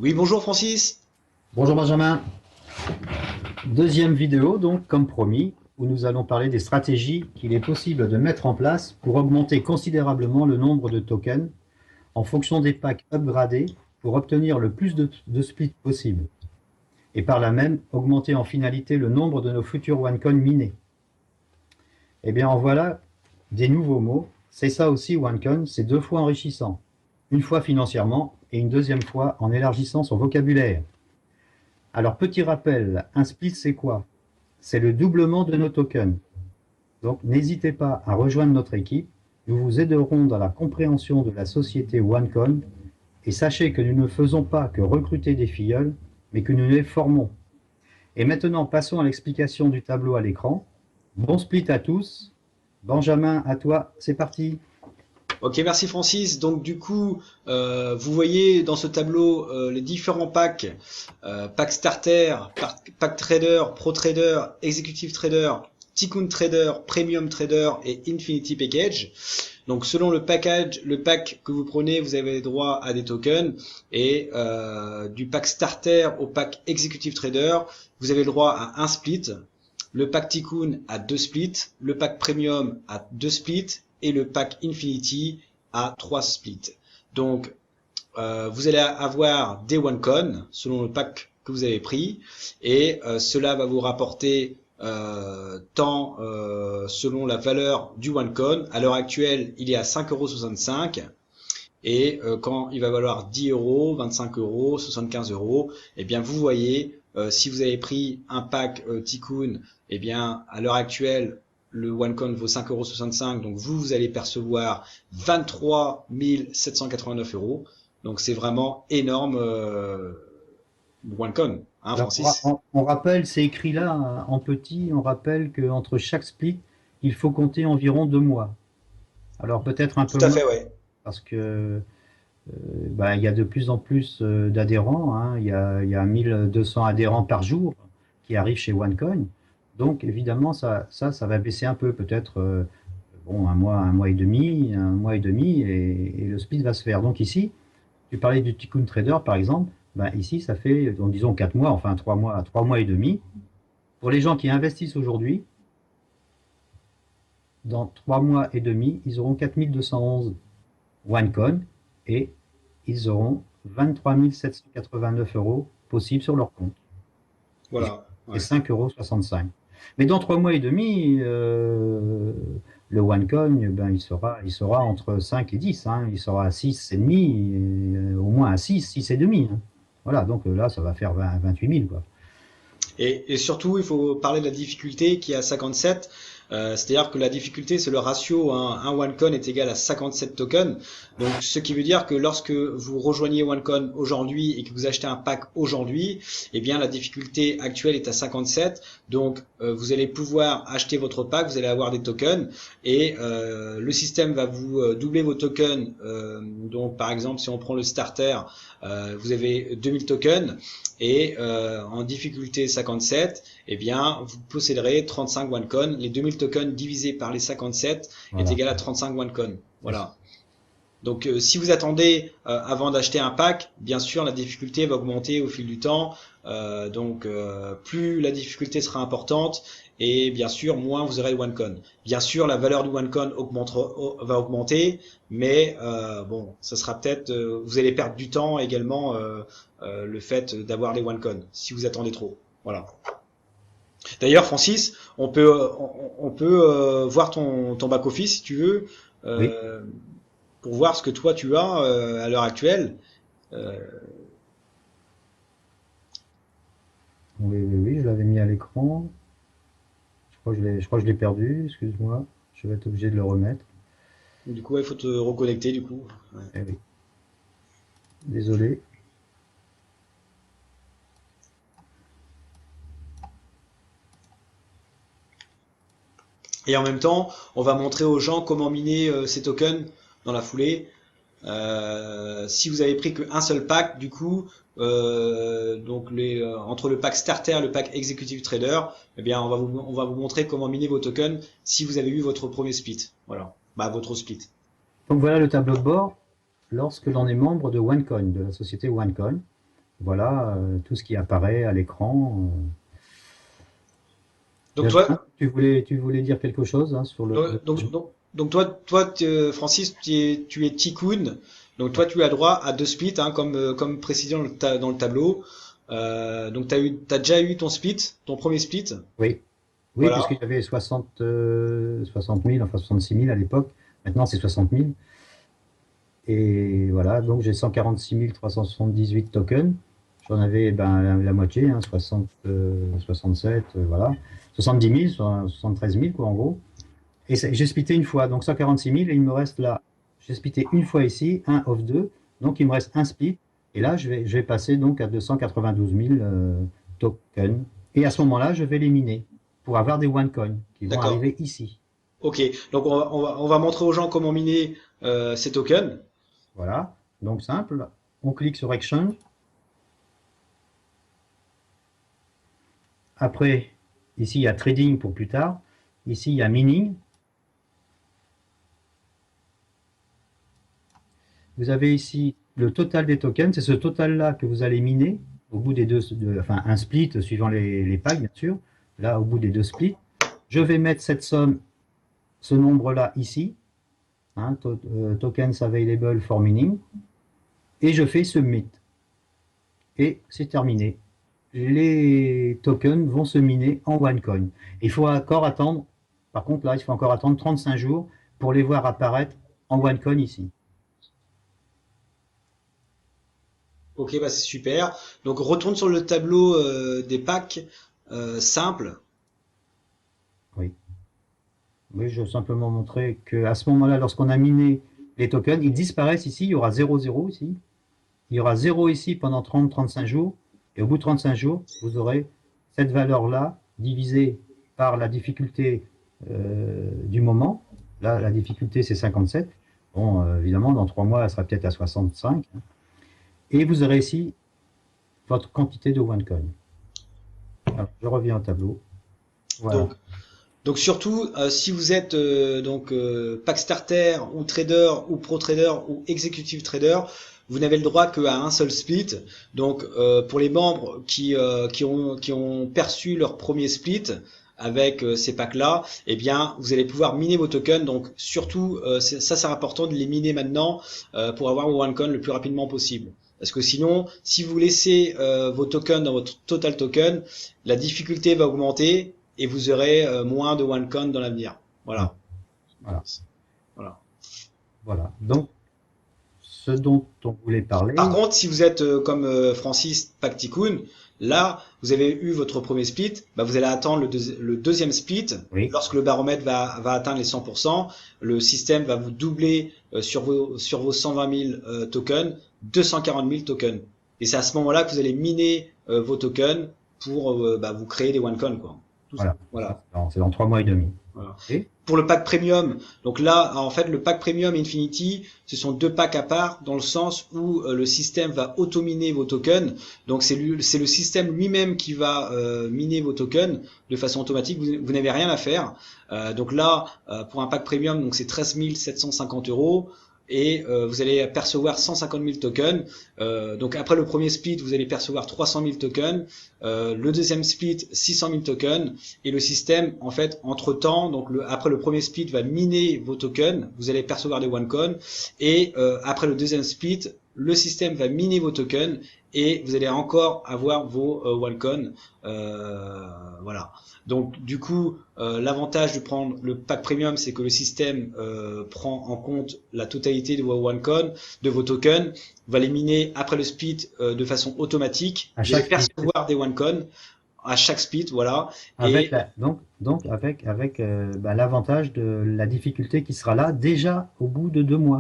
Oui, bonjour Francis. Bonjour Benjamin, deuxième vidéo donc comme promis où nous allons parler des stratégies qu'il est possible de mettre en place pour augmenter considérablement le nombre de tokens en fonction des packs upgradés pour obtenir le plus de splits possible et par là même augmenter en finalité le nombre de nos futurs OneCoin minés. Eh bien en voilà des nouveaux mots, c'est ça aussi OneCoin, c'est deux fois enrichissant, une fois financièrement et une deuxième fois en élargissant son vocabulaire. Alors petit rappel, un split c'est quoi? C'est le doublement de nos tokens. Donc n'hésitez pas à rejoindre notre équipe. Nous vous aiderons dans la compréhension de la société OneCoin et sachez que nous ne faisons pas que recruter des filleuls, mais que nous les formons. Et maintenant, passons à l'explication du tableau à l'écran. Bon split à tous. Benjamin, à toi, c'est parti. Ok, merci Francis. Donc du coup, vous voyez dans ce tableau les différents packs, pack starter, pack trader, pro trader, executive trader, tycoon trader, premium trader et infinity package. Donc selon le package, le pack que vous prenez, vous avez droit à des tokens et du pack starter au pack executive trader, vous avez le droit à un split. Le pack Tikkun a 2 splits, le pack Premium a 2 splits et le pack Infinity a 3 splits. Donc vous allez avoir des OneCoin selon le pack que vous avez pris et cela va vous rapporter tant selon la valeur du OneCoin. À l'heure actuelle, il est à 5,65 € et quand il va valoir 10 euros, 25 euros, 75 euros, eh bien vous voyez, si vous avez pris un pack Tikkun, eh bien à l'heure actuelle, le OneCoin vaut 5,65 €, donc vous allez percevoir 23 789 euros. Donc c'est vraiment énorme OneCoin, hein Alors, Francis? on rappelle, c'est écrit là en petit, on rappelle qu'entre chaque split, il faut compter environ 2 mois. Alors peut-être un Tout peu à moins fait, ouais. parce que il y a de plus en plus d'adhérents, hein. Il y a 1200 adhérents par jour qui arrivent chez OneCoin. Donc évidemment, ça va baisser un peu, peut-être bon, un mois et demi, et le split va se faire. Donc ici, tu parlais du Tikkun Trader, par exemple. Ben, ici, ça fait, disons, 4 mois, enfin 3 mois et demi. Pour les gens qui investissent aujourd'hui, dans 3 mois et demi, ils auront 4211 OneCoin et ils auront 23 789 euros possibles sur leur compte. Voilà, Et ouais. 5,65 €. Mais dans 3 mois et demi, le OneCoin, ben, il sera entre 5 et 10, hein. Il sera à 6,5, au moins à 6 et demi, hein. Voilà, donc là, ça va faire 28 000, quoi. Et surtout, il faut parler de la difficulté qui est à 57. C'est-à-dire que la difficulté, c'est le ratio. Un OneCoin est égal à 57 tokens. Donc, ce qui veut dire que lorsque vous rejoignez OneCoin aujourd'hui et que vous achetez un pack aujourd'hui, eh bien, la difficulté actuelle est à 57. Donc, vous allez pouvoir acheter votre pack, vous allez avoir des tokens et le système va vous doubler vos tokens. Donc, par exemple, si on prend le starter, vous avez 2000 tokens et en difficulté 57, eh bien, vous posséderez 35 OneCoin. Les 2000 tokens divisés par les 57 est Voilà, égal à 35 OneCoin. c'est ça. Voilà. Donc, si vous attendez avant d'acheter un pack, bien sûr, la difficulté va augmenter au fil du temps. Plus la difficulté sera importante et bien sûr, moins vous aurez de OneCoin. Bien sûr, la valeur du OneCoin va augmenter, mais bon, ça sera peut-être, vous allez perdre du temps également le fait d'avoir les OneCoin si vous attendez trop. Voilà. D'ailleurs, Francis, on peut voir ton back office si tu veux. Oui, Euh, pour voir ce que toi tu as à l'heure actuelle. Euh, oui, oui, oui, je l'avais mis à l'écran. Je crois que je l'ai perdu, excuse-moi. Je vais être obligé de le remettre. du coup, il faut te reconnecter du coup. Ouais. Eh oui, désolé. Et en même temps, on va montrer aux gens comment miner ces tokens dans la foulée. Si vous avez pris qu'un seul pack, du coup, donc entre le pack starter et le pack executive trader, eh bien, on va vous montrer comment miner vos tokens si vous avez eu votre premier split. Voilà, bah votre split. Donc voilà le tableau de bord lorsque l'on est membre de OneCoin, de la société OneCoin. Voilà tout ce qui apparaît à l'écran. Donc toi, Tu voulais dire quelque chose hein, sur donc toi, Francis, tu es Tikkun. Donc toi, tu as droit à deux splits, hein, comme précisé dans le tableau. Donc t'as déjà eu ton split, ton premier split. Oui, oui, puisqu'il Voilà. y avait 60 000, enfin 66 000 à l'époque. Maintenant, c'est 60 000. Et voilà, donc j'ai 146 378 tokens. J'en avais ben, la moitié, hein, 60, 67, voilà. 70 000, 73 000, quoi, en gros. Et j'ai splitté une fois, donc 146 000, et il me reste là. J'ai splitté une fois ici, un off 2, donc il me reste un split. Et là, je vais passer donc à 292 000 tokens. Et à ce moment-là, je vais les miner pour avoir des OneCoin qui vont D'accord. arriver ici. Ok. Donc on va montrer aux gens comment miner ces tokens. Voilà, donc simple. On clique sur Exchange. Après, ici, il y a Trading pour plus tard. Ici, il y a Mining. Vous avez ici le total des tokens. C'est ce total-là que vous allez miner au bout des enfin un split suivant les packs, bien sûr. Là, au bout des deux splits. Je vais mettre cette somme, ce nombre-là ici. Hein, tokens available for mining. Et je fais Submit. Et c'est terminé. Les tokens vont se miner en OneCoin. Il faut encore attendre, par contre là, il faut encore attendre 35 jours pour les voir apparaître en OneCoin ici. Ok, bah c'est super. Donc retourne sur le tableau des packs simples. Oui. Oui, je vais simplement montrer qu'à ce moment-là, lorsqu'on a miné les tokens, ils disparaissent ici, il y aura 0,0 ici. Il y aura 0 ici pendant 30-35 jours. Et au bout de 35 jours, vous aurez cette valeur-là divisée par la difficulté du moment. Là, la difficulté, c'est 57. Bon, évidemment, dans 3 mois, elle sera peut-être à 65. Et vous aurez ici votre quantité de OneCoin. Alors, je reviens au tableau. Voilà. Donc Donc surtout, si vous êtes pack starter ou trader ou pro trader ou executive trader, vous n'avez le droit qu'à un seul split. Donc pour les membres qui ont perçu leur premier split avec ces packs-là, eh bien vous allez pouvoir miner vos tokens. Donc surtout, c'est important de les miner maintenant pour avoir vos OneCoin le plus rapidement possible. Parce que sinon, si vous laissez vos tokens dans votre total token, la difficulté va augmenter et vous aurez moins de OneCoin dans l'avenir. Voilà. Voilà. Voilà. Voilà. Donc, ce dont on voulait Par parler, contre, si vous êtes comme Francis Pacticoon, là, vous avez eu votre premier split, bah, vous allez attendre le deuxième split. oui, Lorsque le baromètre va atteindre les 100%, le système va vous doubler sur vos 120 000 tokens, 240 000 tokens. Et c'est à ce moment-là que vous allez miner vos tokens pour vous créer des OneCoin, quoi. voilà. Voilà. C'est dans 3 mois et demi. Voilà. Et Pour le pack premium, donc là, en fait, le pack premium et Infinity, ce sont deux packs à part dans le sens où le système va auto-miner vos tokens. Donc c'est le système lui-même qui va miner vos tokens de façon automatique. Vous n'avez rien à faire. Donc là, pour un pack premium, donc c'est 13 750 euros. Et vous allez percevoir 150 000 tokens. Donc après le premier split, vous allez percevoir 300 000 tokens. Le deuxième split, 600 000 tokens. Et le système, en fait, entre-temps, donc après le premier split, va miner vos tokens. Vous allez percevoir des OneCoin. Et après le deuxième split, le système va miner vos tokens et vous allez encore avoir vos OneCoin. Voilà. Donc du coup, l'avantage de prendre le pack premium, c'est que le système prend en compte la totalité de vos OneCoin, de vos tokens, va les miner après le split de façon automatique. à Vous allez chaque split, percevoir des OneCoin à chaque split, voilà. avec Et donc avec l'avantage de la difficulté qui sera là déjà au bout de 2 mois.